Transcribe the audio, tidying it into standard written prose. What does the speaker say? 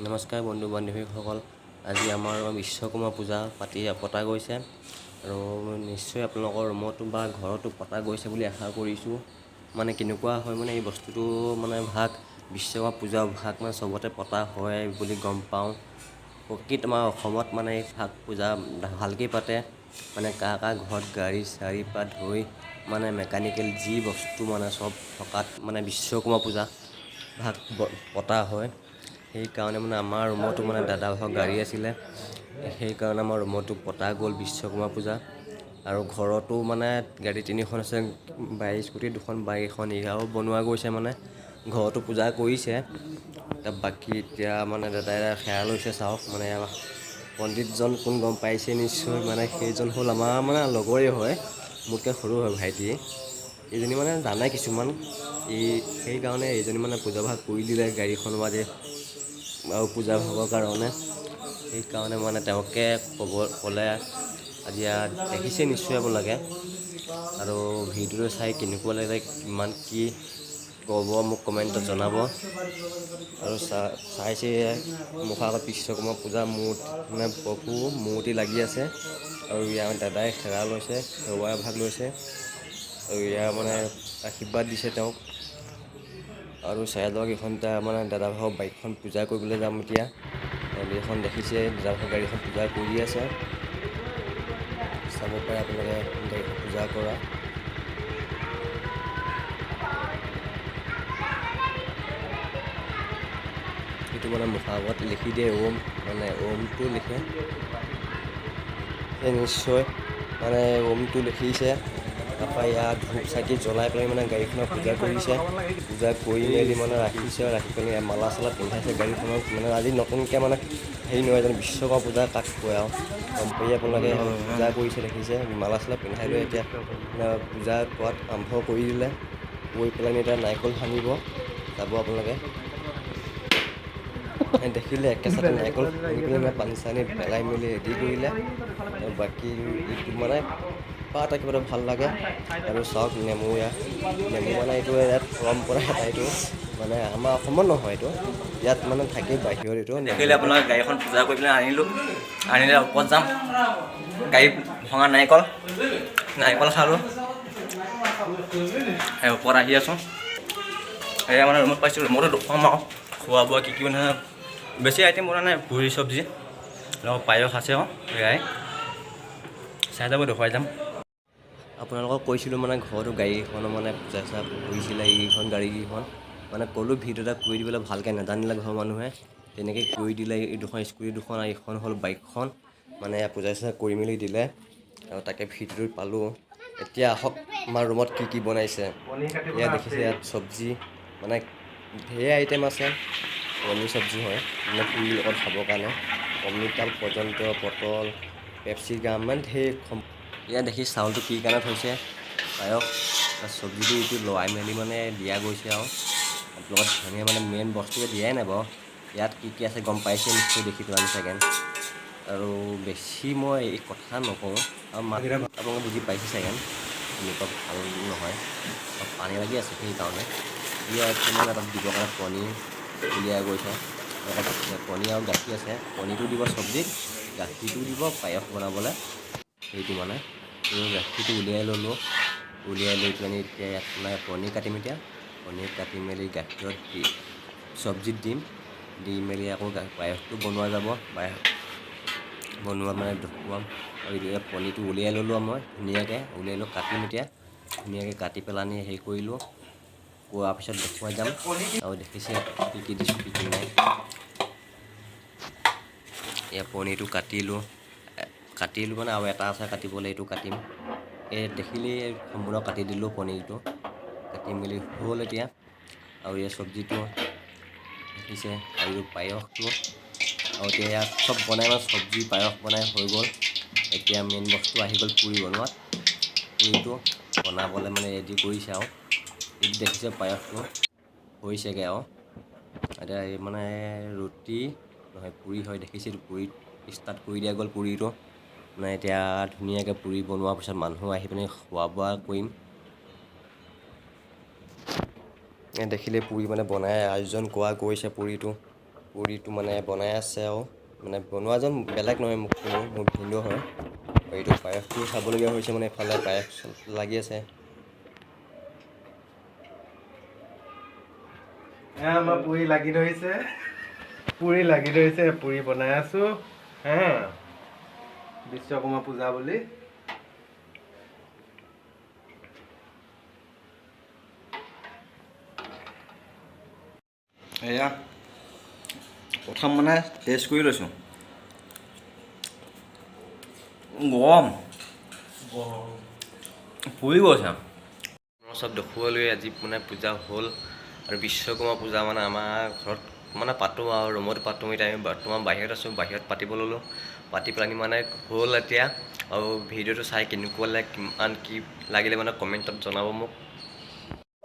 নমস্কাৰ বন্ধু বান্ধৱীসকল। আজি আমাৰ বিশ্বকৰ্মা পূজা পতা গৈছে আৰু নিশ্চয় আপোনালোকৰ ৰুমতো বা ঘৰতো পতা গৈছে বুলি আশা কৰিছোঁ। মানে কেনেকুৱা হয় মানে এই বস্তুটো মানে ভাগ বিশ্বকৰ্মা পূজা ভাগ মানে চবতে পতা হয় বুলি গম পাওঁ। প্ৰকৃত আমাৰ অসমত মানে এই ভাগ পূজা ভালকৈ পাতে। মানে কাৰ ঘৰত গাড়ী চাড়ী পৰা ধৰি মানে মেকানিকেল যি বস্তু মানে চব থকাত মানে বিশ্বকৰ্মা পূজা ভাগ পতা হয়। সেইকাৰণে মানে আমাৰ ৰুমতো মানে দাদাভাগৰ গাড়ী আছিলে, সেইকাৰণে আমাৰ ৰুমতো পতা গ'ল বিশ্বকৰ্মা পূজা। আৰু ঘৰতো মানে গাড়ী 3খন আছে, স্কুটি 2খন, বাইক এখন এয়াও বনোৱা গৈছে। মানে ঘৰতো পূজা কৰিছে। বাকী এতিয়া মানে দাদাই সেৱা লৈছে চাওক। মানে পণ্ডিতজন কোন গম পাইছে নিশ্চয়, মানে সেইজন হ'ল আমাৰ মানে লগৰে হয়, মোতকৈ সৰু হয় ভাইটি। এইজনী মানে জানে কিছুমান সেইকাৰণে এইজনী মানে পূজা ভাগ কৰি দিলে গাড়ীখন মাজে আৰু পূজা ভাগৰ কাৰণে। সেইকাৰণে মানে তেওঁকে ক'লে আজি দেখিছে নিশ্চয় আপোনালোকে। আৰু ভিডিঅ'টো চাই কেনেকুৱা লাগিলে কিমান কি ক'ব মোক কমেণ্টত জনাব। আৰু চাইছে মুখৰ আগত বিশ্বকৰ্মা পূজা মানে প্ৰভু মূৰ্তি লাগি আছে আৰু ইয়াৰ দাদাই সেৱা লৈছে, সেৱা ভাগ লৈছে আৰু ইয়াৰ মানে আশীৰ্বাদ দিছে তেওঁক। আৰু চাই লওক এইখন মানে দাদাভাগৰ বাইকখন পূজা কৰিবলৈ যাম এতিয়া। এইখন দেখিছে দাদাভাগৰ গাড়ীখন পূজা কৰি আছে, চাব পাৰে আপোনালোকে গাড়ীখন পূজা কৰা। এইটো মানে মুখৰ আগত লিখি দিয়ে ওম, মানে ওমটো লিখে সেই নিশ্চয় মানে ওমটো লিখিছে। তাৰপৰা ইয়াত ধূপ চাকি জ্বলাই পেলাই মানে গাড়ীখনৰ পূজা কৰিছে। পূজা কৰি মেলি মানে ৰাখিছে, ৰাখি পেলাই মালা চালা পিন্ধাইছে গাড়ীখনত। মানে আজি নতুনকৈ মানে হেৰি নহয় জানো বিশ্বকৰ্মা পূজা কাক কয় আৰু গম পাই আপোনালোকে। পূজা কৰিছে দেখিছে, মালা চালা পিন্ধাই লৈ এতিয়া পূজা কৰাত আৰম্ভ কৰি দিলে। কৰি পেলাই এতিয়া নাৰিকল ভাঙিব, চাব আপোনালোকে। দেখিলে একেচাতে নাৰিকল ভাঙি পেলাই মানে পানী চানী পেলাই মেলি ৰেডি কৰিলে। আৰু বাকী এইটো মানে এটা কিবা এটা ভাল লাগে। আৰু চাওক নেমু মানে এইটো ইয়াত পৰম্পৰা এটা, এইটো মানে আমাৰ অসমত নহয়, এইটো ইয়াত মানে থাকেই বাহিৰত। এইটো দেখিলে আপোনাৰ গাড়ীখন পূজা কৰি পেলাই আনিলে ওপৰত যাম। গাড়ী ভঙা নাৰিকল খালোঁ, ওপৰত আহি আছোঁ। এয়া মানে ৰুমত পাইছোঁ, ৰুমতো দেখুৱাম আৰু খোৱা বোৱা কি মানে বেছি আইটেম বনোৱা নাই। পুৰি চব্জি লগত পায়স আছে আৰু এয়াই চাই যাব, দেখুৱাই যাম। আপোনালোকক কৈছিলোঁ মানে ঘৰতো গাড়ীখনৰ মানে পূজা চূজা কৰিছিলে। এইকেইখন গাড়ীকেইখন মানে ক'লো ভিডিঅ' এটা কৰি দিবলৈ, ভালকৈ নাজানিলে ঘৰৰ মানুহে তেনেকৈ কৰি দিলে। এই দুখন স্কুটি 2খন আৰু এইখন হ'ল বাইকখন। মানে পূজা চূজা কৰি মেলি দিলে আৰু তাকে ভিডিঅ'টোত পালোঁ। এতিয়া আহক আমাৰ ৰুমত কি কি বনাইছে। এয়া দেখিছে, ইয়াত চব্জি মানে ঢেৰ আইটেম আছে। পনীৰ চব্জি হয় মানে পুৰিৰ লগত খাবৰ কাৰণে। অমিতা পৰ্যন্ত, পটল, কেপচিকাম মানে ঢেৰ। এয়া দেখি চাউলটো কি কাৰণে থৈছে, পায়স চব্জিটো এইটো লৰাই মেলি মানে দিয়া গৈছে। আৰু লগত ধনিয়া মানে মেইন বস্তুটো দিয়াই নাই বাৰু। ইয়াত কি কি আছে গম পাইছে নিশ্চয় দেখি পেলাই ছেকেণ্ড। আৰু বেছি মই এই কথা নকওঁ, আৰু আপোনালোকে বুজি পাইছে চাগে। এনেকুৱা ভাল নহয়, পানী লাগি আছে সেইকাৰণে। ইয়াত মানে তাত দিবৰ কাৰণে পনীৰ উলিয়াই গৈছে। পনীৰ আৰু গাখীৰ আছে, পনীৰটো দিব চব্জিত, গাখীৰটো দিব পায়স বনাবলৈ। সেইটো মানে গাখীৰটো উলিয়াই ল'লোঁ, উলিয়াই লৈ পেলাই এতিয়া ইয়াত মানে পনীৰ কাটিম। এতিয়া পনীৰ কাটি মেলি গাখীৰত দি চব্জিত দিম, দি মেলি আকৌ পায়সটো বনোৱা যাব। বনোৱা মানে দেখুৱাম। আৰু এতিয়া পনীৰটো উলিয়াই ল'লোঁ আৰু মই ধুনীয়াকৈ উলিয়াই লৈ কাটিম। এতিয়া ধুনীয়াকৈ কাটি পেলানি হেৰি কৰিলোঁ, কোৱাৰ পিছত দেখুৱাই যাম। আৰু দেখিছে কি কি দিছোঁ কি কি নাই। এয়া পনীৰটো কাটিলোঁ মানে আৰু এটা আছে কাটিবলৈ, এইটো কাটিম। এই দেখিলেই সম্পূৰ্ণ কাটি দিলোঁ পনীৰটো, কাটি মেলি হ'ল এতিয়া। আৰু এই চব্জিটো দেখিছে, আৰু পায়সটো। আৰু এতিয়া ইয়াত চব বনাই মানে চব্জি পায়স বনাই হৈ গ'ল। এতিয়া মেইন বস্তু আহি গ'ল পুৰি বনোৱাত। পুৰিটো বনাবলৈ মানে ৰেডি কৰিছে আৰু এইটো দেখিছে পায়সটো হৈছেগৈ। আৰু এতিয়া এই মানে ৰুটি নহয় পুৰি হয়, দেখিছে পুৰিত ষ্টাৰ্ট কৰি দিয়া গ'ল পুৰিটো। মানে এতিয়া ধুনীয়াকৈ পুৰি বনোৱাৰ পিছত মানুহ আহি পিনি খোৱা বোৱা কৰিম। দেখিলে পুৰি মানে বনাই আয়োজন কৰা গৈছে পুৰিটো। পুৰিটো মানে বনাই আছে আৰু মানে বনোৱাজন বেলেগ নহয় মোৰ ভিনদেউ হয়। আৰু এইটো পায়সটো চাবলগীয়া হৈছে মানে এফালে পায়স লাগি আছে। আমাৰ পুৰি লাগি ধৰিছে, পুৰি বনাই আছো হা, বিশ্বকৰ্মা পূজা বুলি। এয়া প্ৰথম মানে টেষ্ট কৰি লৈছোঁ, গৰম পুৰি গৈছে। চব দেখুৱালৈ আজি মানে পূজা হ'ল আৰু বিশ্বকৰ্মা পূজা মানে আমাৰ ঘৰত মানে পাতোঁ আৰু ৰুমতো পাতোঁ। এতিয়া আমি বৰ্তমান বাহিৰত আছোঁ, বাহিৰত পাতিব ল'লোঁ। পাতি পেলানি মানে হ'ল এতিয়া। আৰু ভিডিঅ'টো চাই কেনেকুৱা লাগে, কিমান কি লাগিলে মানে কমেণ্টত জনাব মোক।